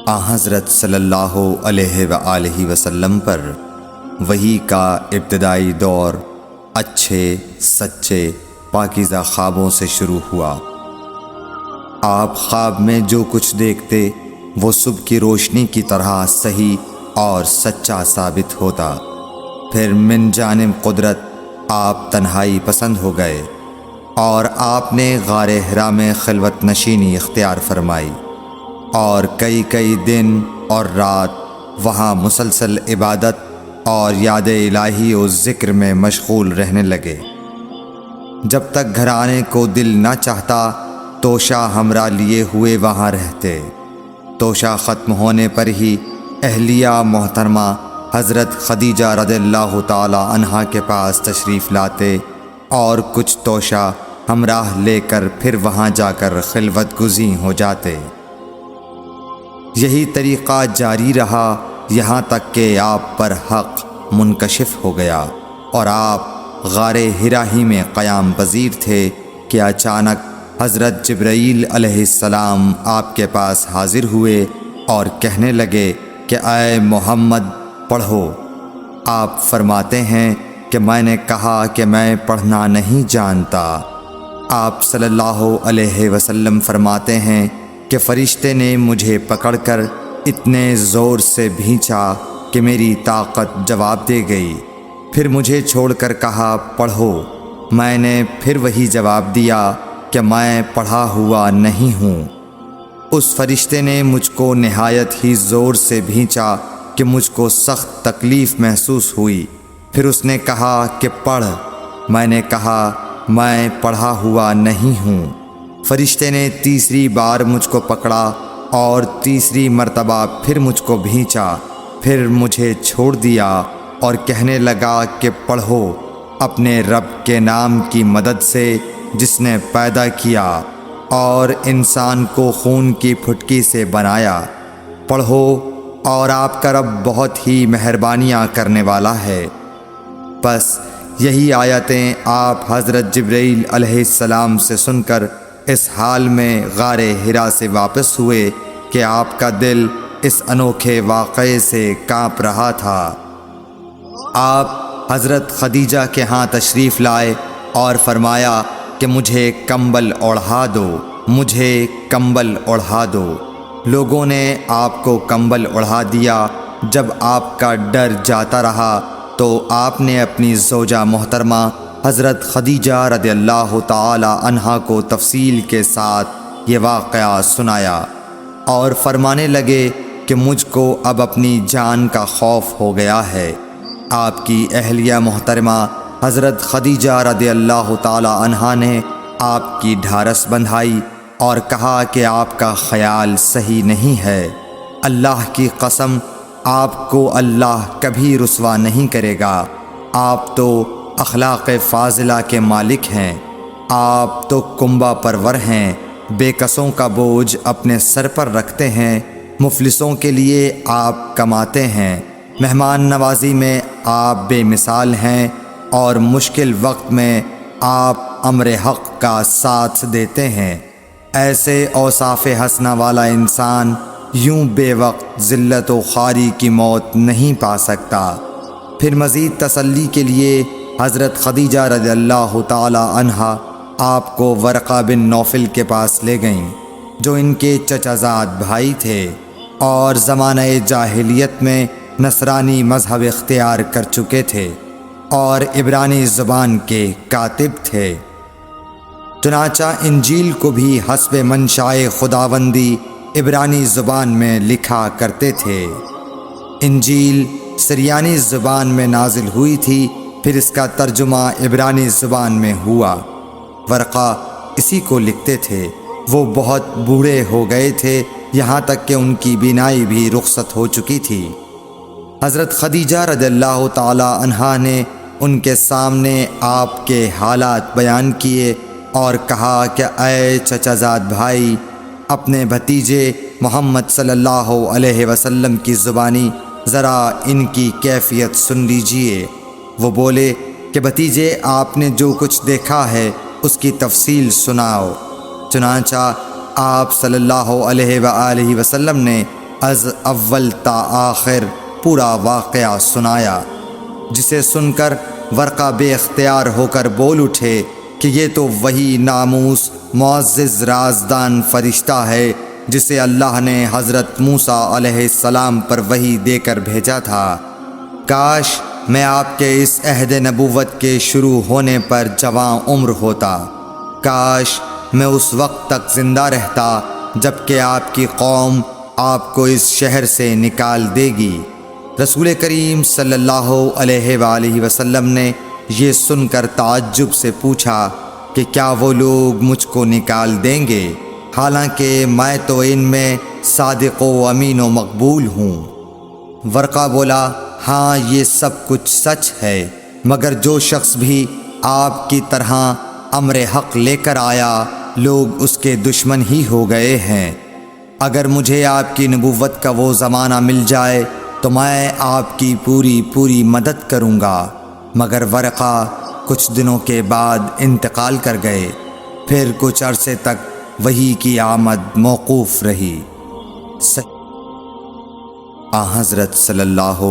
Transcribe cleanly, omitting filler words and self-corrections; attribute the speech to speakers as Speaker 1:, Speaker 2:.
Speaker 1: حضرت صلی اللہ علیہ وآلہ وسلم پر وحی کا ابتدائی دور اچھے سچے پاکیزہ خوابوں سے شروع ہوا۔ آپ خواب میں جو کچھ دیکھتے وہ صبح کی روشنی کی طرح صحیح اور سچا ثابت ہوتا۔ پھر من جانب قدرت آپ تنہائی پسند ہو گئے اور آپ نے غار حرا میں خلوت نشینی اختیار فرمائی اور کئی دن اور رات وہاں مسلسل عبادت اور یاد الہی و ذکر میں مشغول رہنے لگے۔ جب تک گھر آنے کو دل نہ چاہتا توشہ ہمراہ لیے ہوئے وہاں رہتے۔ توشہ ختم ہونے پر ہی اہلیہ محترمہ حضرت خدیجہ رضی اللہ تعالی عنہا کے پاس تشریف لاتے اور کچھ توشہ ہمراہ لے کر پھر وہاں جا کر خلوت گزین ہو جاتے۔ یہی طریقہ جاری رہا یہاں تک کہ آپ پر حق منکشف ہو گیا اور آپ غار حرا ہی میں قیام پذیر تھے کہ اچانک حضرت جبرائیل علیہ السلام آپ کے پاس حاضر ہوئے اور کہنے لگے کہ اے محمد پڑھو۔ آپ فرماتے ہیں کہ میں نے کہا کہ میں پڑھنا نہیں جانتا۔ آپ صلی اللہ علیہ وسلم فرماتے ہیں کہ فرشتے نے مجھے پکڑ کر اتنے زور سے بھینچا کہ میری طاقت جواب دے گئی۔ پھر مجھے چھوڑ کر کہا پڑھو۔ میں نے پھر وہی جواب دیا کہ میں پڑھا ہوا نہیں ہوں۔ اس فرشتے نے مجھ کو نہایت ہی زور سے بھینچا کہ مجھ کو سخت تکلیف محسوس ہوئی۔ پھر اس نے کہا کہ پڑھ۔ میں نے کہا میں پڑھا ہوا نہیں ہوں۔ فرشتے نے تیسری بار مجھ کو پکڑا اور تیسری مرتبہ پھر مجھ کو بھینچا۔ پھر مجھے چھوڑ دیا اور کہنے لگا کہ پڑھو اپنے رب کے نام کی مدد سے جس نے پیدا کیا اور انسان کو خون کی پھٹکی سے بنایا۔ پڑھو اور آپ کا رب بہت ہی مہربانیاں کرنے والا ہے۔ بس یہی آیتیں آپ حضرت جبرائیل علیہ السلام سے سن کر اس حال میں غار حرا سے واپس ہوئے کہ آپ کا دل اس انوکھے واقعے سے کانپ رہا تھا۔ آپ حضرت خدیجہ کے ہاں تشریف لائے اور فرمایا کہ مجھے کمبل اوڑھا دو، مجھے کمبل اوڑھا دو۔ لوگوں نے آپ کو کمبل اوڑھا دیا۔ جب آپ کا ڈر جاتا رہا تو آپ نے اپنی زوجہ محترمہ حضرت خدیجہ رضی اللہ تعالی عنہا کو تفصیل کے ساتھ یہ واقعہ سنایا اور فرمانے لگے کہ مجھ کو اب اپنی جان کا خوف ہو گیا ہے۔ آپ کی اہلیہ محترمہ حضرت خدیجہ رضی اللہ تعالی عنہا نے آپ کی ڈھارس بندھائی اور کہا کہ آپ کا خیال صحیح نہیں ہے۔ اللہ کی قسم آپ کو اللہ کبھی رسوا نہیں کرے گا۔ آپ تو اخلاق فاضلہ کے مالک ہیں۔ آپ تو کنبہ پرور ہیں، بے کسوں کا بوجھ اپنے سر پر رکھتے ہیں، مفلسوں کے لیے آپ کماتے ہیں، مہمان نوازی میں آپ بے مثال ہیں اور مشکل وقت میں آپ امر حق کا ساتھ دیتے ہیں۔ ایسے اوصاف حسنہ والا انسان یوں بے وقت ذلت و خواری کی موت نہیں پا سکتا۔ پھر مزید تسلی کے لیے حضرت خدیجہ رضی اللہ تعالی عنہا آپ کو ورقہ بن نوفل کے پاس لے گئیں جو ان کے چچا زاد بھائی تھے اور زمانہ جاہلیت میں نصرانی مذہب اختیار کر چکے تھے اور عبرانی زبان کے کاتب تھے۔ چنانچہ انجیل کو بھی حسب منشائے خداوندی عبرانی زبان میں لکھا کرتے تھے۔ انجیل سریانی زبان میں نازل ہوئی تھی، پھر اس کا ترجمہ عبرانی زبان میں ہوا۔ ورقہ اسی کو لکھتے تھے۔ وہ بہت بوڑھے ہو گئے تھے، یہاں تک کہ ان کی بینائی بھی رخصت ہو چکی تھی۔ حضرت خدیجہ رضی اللہ تعالی عنہا نے ان کے سامنے آپ کے حالات بیان کیے اور کہا کہ اے چچا زاد بھائی، اپنے بھتیجے محمد صلی اللہ علیہ وسلم کی زبانی ذرا ان کی کیفیت سن لیجئے۔ وہ بولے کہ بھتیجے آپ نے جو کچھ دیکھا ہے اس کی تفصیل سناؤ۔ چنانچہ آپ صلی اللہ علیہ وآلہ وسلم نے از اول تا آخر پورا واقعہ سنایا، جسے سن کر ورقہ بے اختیار ہو کر بول اٹھے کہ یہ تو وہی ناموس معزز رازدان فرشتہ ہے جسے اللہ نے حضرت موسیٰ علیہ السلام پر وحی دے کر بھیجا تھا۔ کاش میں آپ کے اس عہد نبوت کے شروع ہونے پر جوان عمر ہوتا، کاش میں اس وقت تک زندہ رہتا جب کہ آپ کی قوم آپ کو اس شہر سے نکال دے گی۔ رسول کریم صلی اللہ علیہ وآلہ وسلم نے یہ سن کر تعجب سے پوچھا کہ کیا وہ لوگ مجھ کو نکال دیں گے، حالانکہ میں تو ان میں صادق و امین و مقبول ہوں۔ ورقہ بولا، ہاں یہ سب کچھ سچ ہے، مگر جو شخص بھی آپ کی طرح امر حق لے کر آیا لوگ اس کے دشمن ہی ہو گئے ہیں۔ اگر مجھے آپ کی نبوت کا وہ زمانہ مل جائے تو میں آپ کی پوری مدد کروں گا، مگر ورقہ کچھ دنوں کے بعد انتقال کر گئے، پھر کچھ عرصے تک وحی کی آمد موقوف رہی۔ حضرت صلی اللہ